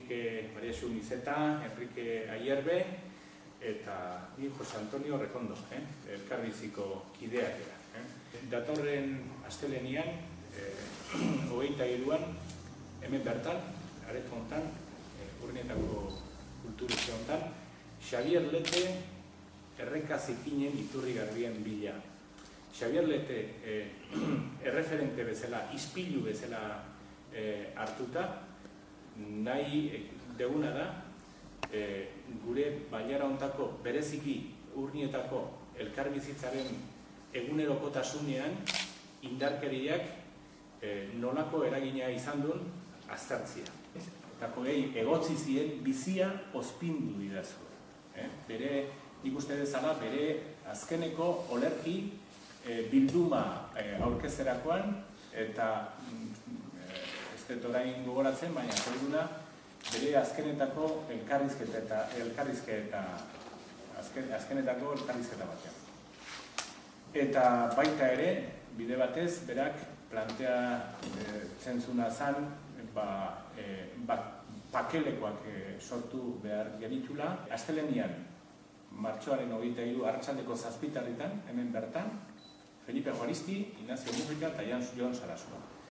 Enrique María Xunizeta, Enrique Ayerbe, eta ni Jose Antonio Rekondo, elkarbiziko kideak dira. Datorren astelenian, 23an, hemen bertan, areto hontan, Urnietako kulturizio hontan, Xabier Lete erreka zikinen iturri garbien bila. Xabier Lete erreferente bezala, ispilu bezala hartuta, nahi deguna da, gure bailara hontako bereziki Urnietako elkarbizitzaren egunerokotasunean indarkeriak nolako eragina izan duen aztertzea. Eta egotzi zien bizia ospindu didazu. Nik uste dezala bere azkeneko olerki bilduma aurkezterakoan, eta ez dut orain gogoratzen, baina zeuduna bere azkenetako elkarrizketa batean. Eta baita ere, bide batez, berak planteatzen zuna zen, pakelekoak sortu behar genitula. Astelenian, martxoaren 23 arratsaldeko 7:00 hemen bertan, Felipe Juaristi, Ignacio Mújica eta Jon Sarasua.